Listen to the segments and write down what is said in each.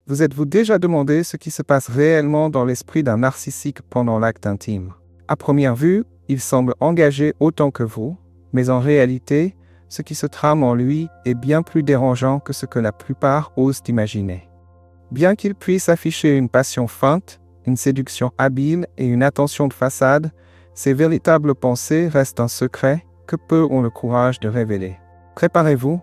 Vous êtes-vous déjà demandé ce qui se passe réellement dans l'esprit d'un narcissique pendant l'acte intime? À première vue, il semble engagé autant que vous, mais en réalité, ce qui se trame en lui est bien plus dérangeant que ce que la plupart osent imaginer. Bien qu'il puisse afficher une passion feinte, une séduction habile et une attention de façade, ses véritables pensées restent un secret que peu ont le courage de révéler. Préparez-vous,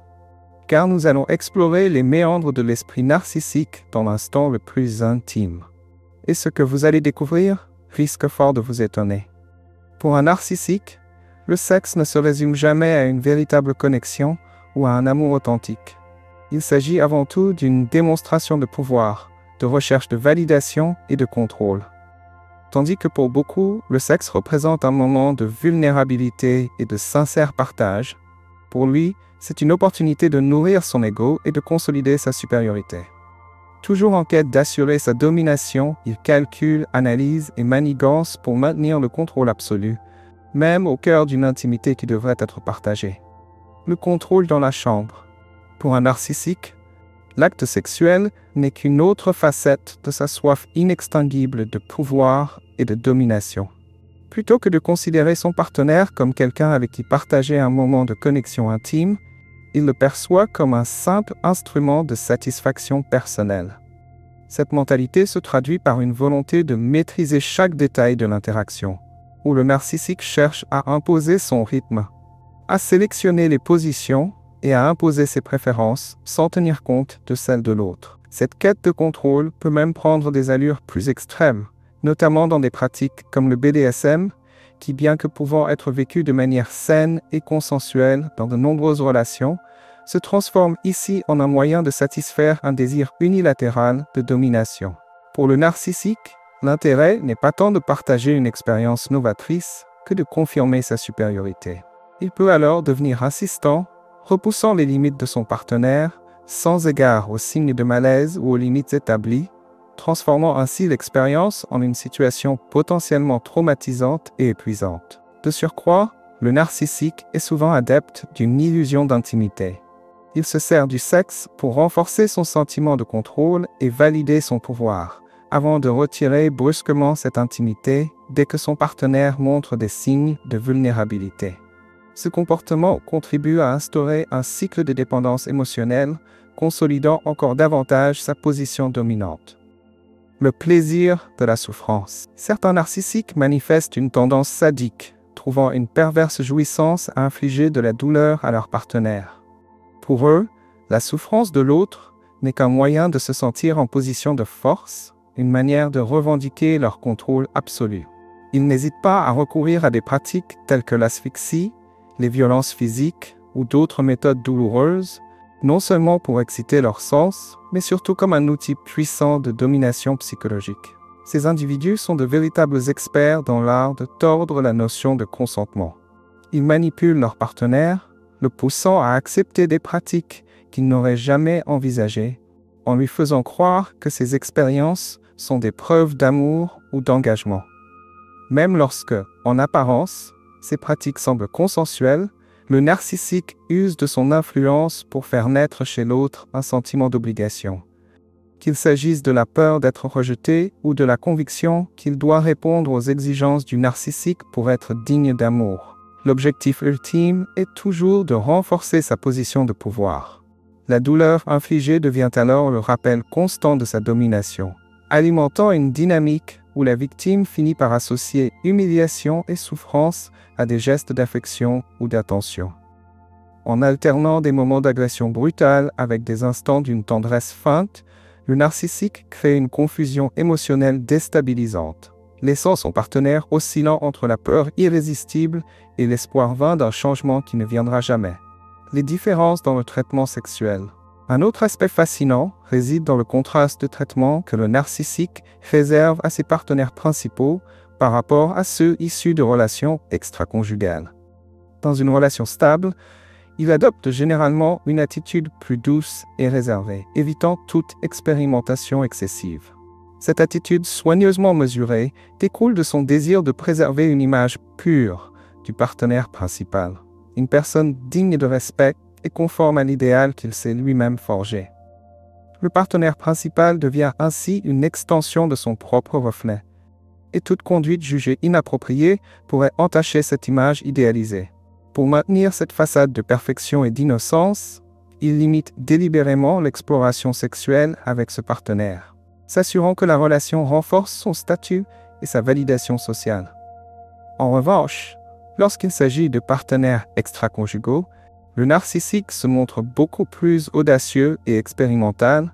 car nous allons explorer les méandres de l'esprit narcissique dans l'instant le plus intime. Et ce que vous allez découvrir risque fort de vous étonner. Pour un narcissique, le sexe ne se résume jamais à une véritable connexion ou à un amour authentique. Il s'agit avant tout d'une démonstration de pouvoir, de recherche de validation et de contrôle. Tandis que pour beaucoup, le sexe représente un moment de vulnérabilité et de sincère partage, pour lui, c'est une opportunité de nourrir son ego et de consolider sa supériorité. Toujours en quête d'assurer sa domination, il calcule, analyse et manigance pour maintenir le contrôle absolu, même au cœur d'une intimité qui devrait être partagée. Le contrôle dans la chambre. Pour un narcissique, l'acte sexuel n'est qu'une autre facette de sa soif inextinguible de pouvoir et de domination. Plutôt que de considérer son partenaire comme quelqu'un avec qui partager un moment de connexion intime, il le perçoit comme un simple instrument de satisfaction personnelle. Cette mentalité se traduit par une volonté de maîtriser chaque détail de l'interaction, où le narcissique cherche à imposer son rythme, à sélectionner les positions et à imposer ses préférences sans tenir compte de celles de l'autre. Cette quête de contrôle peut même prendre des allures plus extrêmes, notamment dans des pratiques comme le BDSM, qui, bien que pouvant être vécues de manière saine et consensuelle dans de nombreuses relations, se transforme ici en un moyen de satisfaire un désir unilatéral de domination. Pour le narcissique, l'intérêt n'est pas tant de partager une expérience novatrice que de confirmer sa supériorité. Il peut alors devenir insistant, repoussant les limites de son partenaire, sans égard aux signes de malaise ou aux limites établies, transformant ainsi l'expérience en une situation potentiellement traumatisante et épuisante. De surcroît, le narcissique est souvent adepte d'une illusion d'intimité. Il se sert du sexe pour renforcer son sentiment de contrôle et valider son pouvoir, avant de retirer brusquement cette intimité dès que son partenaire montre des signes de vulnérabilité. Ce comportement contribue à instaurer un cycle de dépendance émotionnelle, consolidant encore davantage sa position dominante. Le plaisir de la souffrance. Certains narcissiques manifestent une tendance sadique, trouvant une perverse jouissance à infliger de la douleur à leur partenaire. Pour eux, la souffrance de l'autre n'est qu'un moyen de se sentir en position de force, une manière de revendiquer leur contrôle absolu. Ils n'hésitent pas à recourir à des pratiques telles que l'asphyxie, les violences physiques ou d'autres méthodes douloureuses, non seulement pour exciter leur sens, mais surtout comme un outil puissant de domination psychologique. Ces individus sont de véritables experts dans l'art de tordre la notion de consentement. Ils manipulent leur partenaire, le poussant à accepter des pratiques qu'il n'aurait jamais envisagées, en lui faisant croire que ces expériences sont des preuves d'amour ou d'engagement. Même lorsque, en apparence, ces pratiques semblent consensuelles, le narcissique use de son influence pour faire naître chez l'autre un sentiment d'obligation. Qu'il s'agisse de la peur d'être rejeté ou de la conviction qu'il doit répondre aux exigences du narcissique pour être digne d'amour. L'objectif ultime est toujours de renforcer sa position de pouvoir. La douleur infligée devient alors le rappel constant de sa domination, alimentant une dynamique où la victime finit par associer humiliation et souffrance à des gestes d'affection ou d'attention. En alternant des moments d'agression brutale avec des instants d'une tendresse feinte, le narcissique crée une confusion émotionnelle déstabilisante, laissant son partenaire oscillant entre la peur irrésistible et l'espoir vain d'un changement qui ne viendra jamais. Les différences dans le traitement sexuel. Un autre aspect fascinant réside dans le contraste de traitement que le narcissique réserve à ses partenaires principaux par rapport à ceux issus de relations extraconjugales. Dans une relation stable, il adopte généralement une attitude plus douce et réservée, évitant toute expérimentation excessive. Cette attitude soigneusement mesurée découle de son désir de préserver une image pure du partenaire principal, une personne digne de respect et conforme à l'idéal qu'il s'est lui-même forgé. Le partenaire principal devient ainsi une extension de son propre reflet. Et toute conduite jugée inappropriée pourrait entacher cette image idéalisée. Pour maintenir cette façade de perfection et d'innocence, il limite délibérément l'exploration sexuelle avec ce partenaire, s'assurant que la relation renforce son statut et sa validation sociale. En revanche, lorsqu'il s'agit de partenaires extraconjugaux, le narcissique se montre beaucoup plus audacieux et expérimental,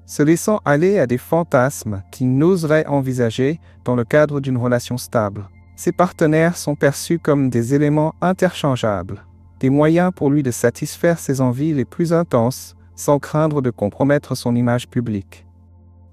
se laissant aller à des fantasmes qu'il n'oserait envisager dans le cadre d'une relation stable. Ses partenaires sont perçus comme des éléments interchangeables, des moyens pour lui de satisfaire ses envies les plus intenses, sans craindre de compromettre son image publique.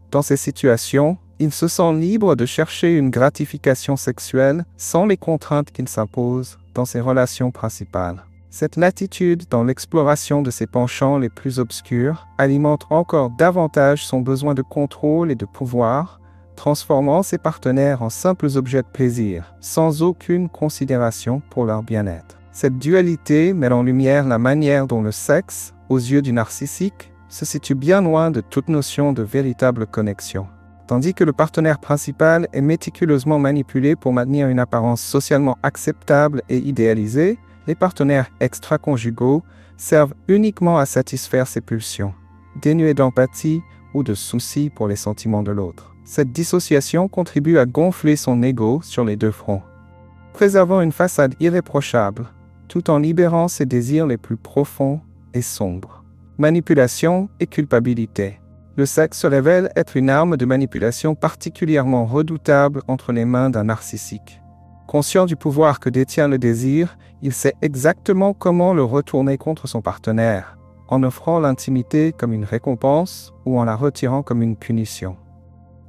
Dans ces situations, il se sent libre de chercher une gratification sexuelle sans les contraintes qu'il s'impose dans ses relations principales. Cette latitude dans l'exploration de ses penchants les plus obscurs alimente encore davantage son besoin de contrôle et de pouvoir, transformant ses partenaires en simples objets de plaisir, sans aucune considération pour leur bien-être. Cette dualité met en lumière la manière dont le sexe, aux yeux du narcissique, se situe bien loin de toute notion de véritable connexion. Tandis que le partenaire principal est méticuleusement manipulé pour maintenir une apparence socialement acceptable et idéalisée, les partenaires extraconjugaux servent uniquement à satisfaire ses pulsions, dénués d'empathie ou de souci pour les sentiments de l'autre. Cette dissociation contribue à gonfler son ego sur les deux fronts, préservant une façade irréprochable, tout en libérant ses désirs les plus profonds et sombres. Manipulation et culpabilité. Le sexe se révèle être une arme de manipulation particulièrement redoutable entre les mains d'un narcissique. Conscient du pouvoir que détient le désir, il sait exactement comment le retourner contre son partenaire, en offrant l'intimité comme une récompense ou en la retirant comme une punition.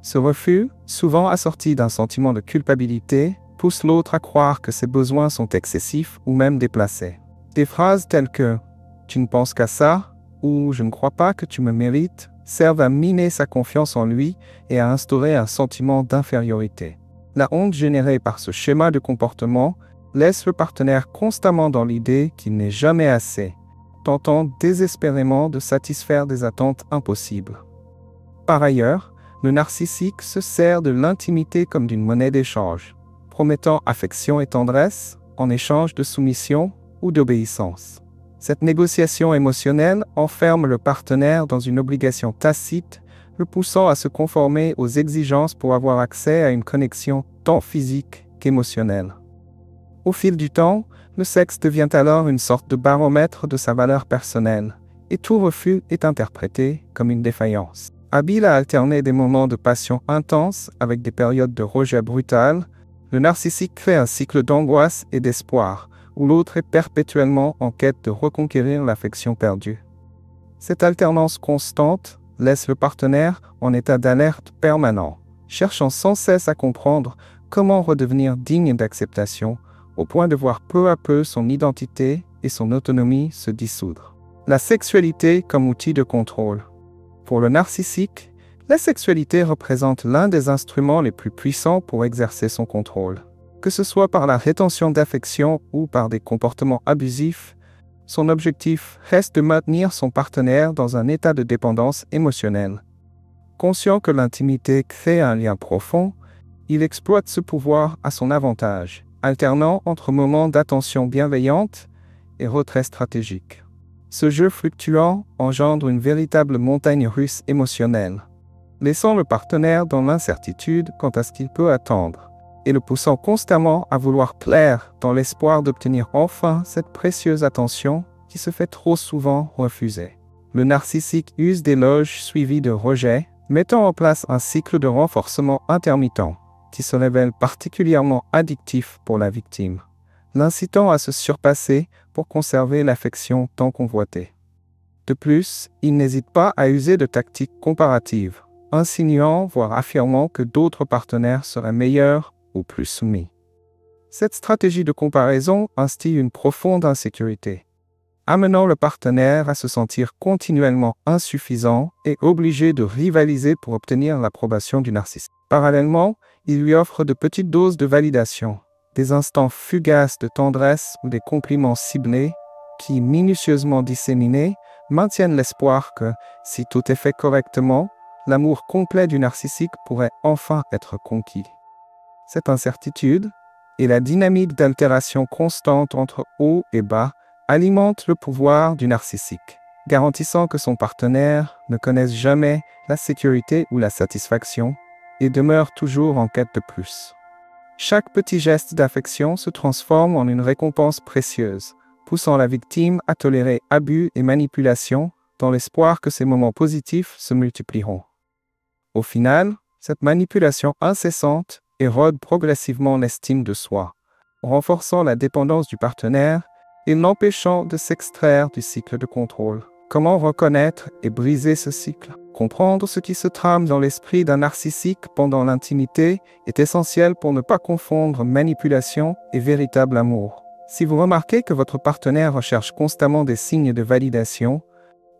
Ce refus, souvent assorti d'un sentiment de culpabilité, pousse l'autre à croire que ses besoins sont excessifs ou même déplacés. Des phrases telles que « tu ne penses qu'à ça » ou « je ne crois pas que tu me mérites » servent à miner sa confiance en lui et à instaurer un sentiment d'infériorité. La honte générée par ce schéma de comportement laisse le partenaire constamment dans l'idée qu'il n'est jamais assez, tentant désespérément de satisfaire des attentes impossibles. Par ailleurs, le narcissique se sert de l'intimité comme d'une monnaie d'échange, promettant affection et tendresse en échange de soumission ou d'obéissance. Cette négociation émotionnelle enferme le partenaire dans une obligation tacite, le poussant à se conformer aux exigences pour avoir accès à une connexion tant physique qu'émotionnelle. Au fil du temps, le sexe devient alors une sorte de baromètre de sa valeur personnelle, et tout refus est interprété comme une défaillance. Habile à alterner des moments de passion intense avec des périodes de rejet brutal, le narcissique crée un cycle d'angoisse et d'espoir, où l'autre est perpétuellement en quête de reconquérir l'affection perdue. Cette alternance constante laisse le partenaire en état d'alerte permanent, cherchant sans cesse à comprendre comment redevenir digne d'acceptation, au point de voir peu à peu son identité et son autonomie se dissoudre. La sexualité comme outil de contrôle. Pour le narcissique, la sexualité représente l'un des instruments les plus puissants pour exercer son contrôle. Que ce soit par la rétention d'affection ou par des comportements abusifs, son objectif reste de maintenir son partenaire dans un état de dépendance émotionnelle. Conscient que l'intimité crée un lien profond, il exploite ce pouvoir à son avantage, alternant entre moments d'attention bienveillante et retrait stratégique. Ce jeu fluctuant engendre une véritable montagne russe émotionnelle, laissant le partenaire dans l'incertitude quant à ce qu'il peut attendre, et le poussant constamment à vouloir plaire dans l'espoir d'obtenir enfin cette précieuse attention qui se fait trop souvent refuser. Le narcissique use d'éloges suivis de rejets, mettant en place un cycle de renforcement intermittent qui se révèle particulièrement addictif pour la victime, l'incitant à se surpasser pour conserver l'affection tant convoitée. De plus, il n'hésite pas à user de tactiques comparatives, insinuant voire affirmant que d'autres partenaires seraient meilleurs ou plus soumis. Cette stratégie de comparaison instille une profonde insécurité, amenant le partenaire à se sentir continuellement insuffisant et obligé de rivaliser pour obtenir l'approbation du narcissiste. Parallèlement, il lui offre de petites doses de validation, des instants fugaces de tendresse ou des compliments ciblés qui, minutieusement disséminés, maintiennent l'espoir que, si tout est fait correctement, l'amour complet du narcissique pourrait enfin être conquis. Cette incertitude et la dynamique d'altération constante entre haut et bas alimente le pouvoir du narcissique, garantissant que son partenaire ne connaisse jamais la sécurité ou la satisfaction et demeure toujours en quête de plus. Chaque petit geste d'affection se transforme en une récompense précieuse, poussant la victime à tolérer abus et manipulations dans l'espoir que ces moments positifs se multiplieront. Au final, cette manipulation incessante érode progressivement l'estime de soi, renforçant la dépendance du partenaire et l'empêchant de s'extraire du cycle de contrôle. Comment reconnaître et briser ce cycle? Comprendre ce qui se trame dans l'esprit d'un narcissique pendant l'intimité est essentiel pour ne pas confondre manipulation et véritable amour. Si vous remarquez que votre partenaire recherche constamment des signes de validation,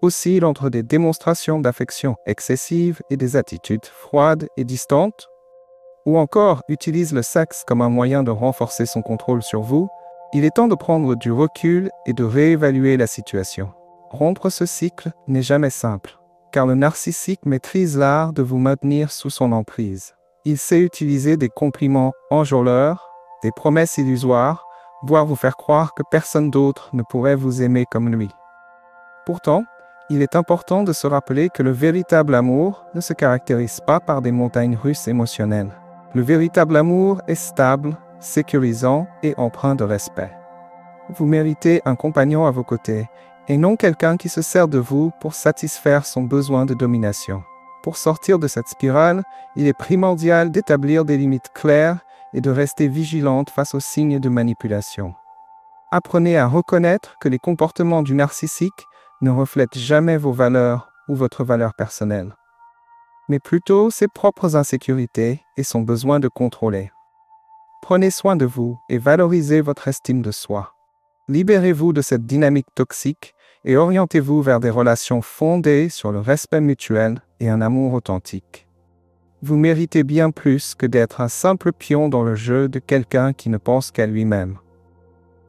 oscille entre des démonstrations d'affection excessive et des attitudes froides et distantes, ou encore utilise le sexe comme un moyen de renforcer son contrôle sur vous, il est temps de prendre du recul et de réévaluer la situation. Rompre ce cycle n'est jamais simple, car le narcissique maîtrise l'art de vous maintenir sous son emprise. Il sait utiliser des compliments enjôleurs, des promesses illusoires, voire vous faire croire que personne d'autre ne pourrait vous aimer comme lui. Pourtant, il est important de se rappeler que le véritable amour ne se caractérise pas par des montagnes russes émotionnelles. Le véritable amour est stable, sécurisant et empreint de respect. Vous méritez un compagnon à vos côtés, et non quelqu'un qui se sert de vous pour satisfaire son besoin de domination. Pour sortir de cette spirale, il est primordial d'établir des limites claires et de rester vigilante face aux signes de manipulation. Apprenez à reconnaître que les comportements du narcissique ne reflètent jamais vos valeurs ou votre valeur personnelle, mais plutôt ses propres insécurités et son besoin de contrôler. Prenez soin de vous et valorisez votre estime de soi. Libérez-vous de cette dynamique toxique et orientez-vous vers des relations fondées sur le respect mutuel et un amour authentique. Vous méritez bien plus que d'être un simple pion dans le jeu de quelqu'un qui ne pense qu'à lui-même.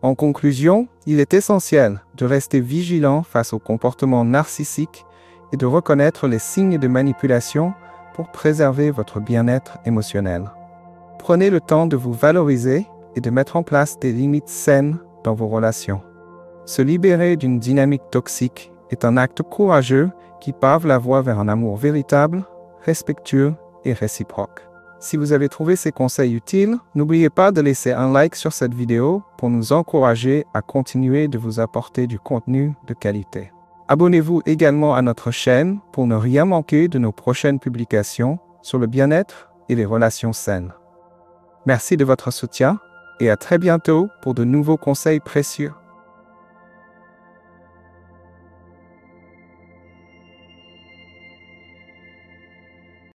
En conclusion, il est essentiel de rester vigilant face aux comportements narcissiques et de reconnaître les signes de manipulation pour préserver votre bien-être émotionnel. Prenez le temps de vous valoriser et de mettre en place des limites saines dans vos relations. Se libérer d'une dynamique toxique est un acte courageux qui pave la voie vers un amour véritable, respectueux et réciproque. Si vous avez trouvé ces conseils utiles, n'oubliez pas de laisser un like sur cette vidéo pour nous encourager à continuer de vous apporter du contenu de qualité. Abonnez-vous également à notre chaîne pour ne rien manquer de nos prochaines publications sur le bien-être et les relations saines. Merci de votre soutien et à très bientôt pour de nouveaux conseils précieux.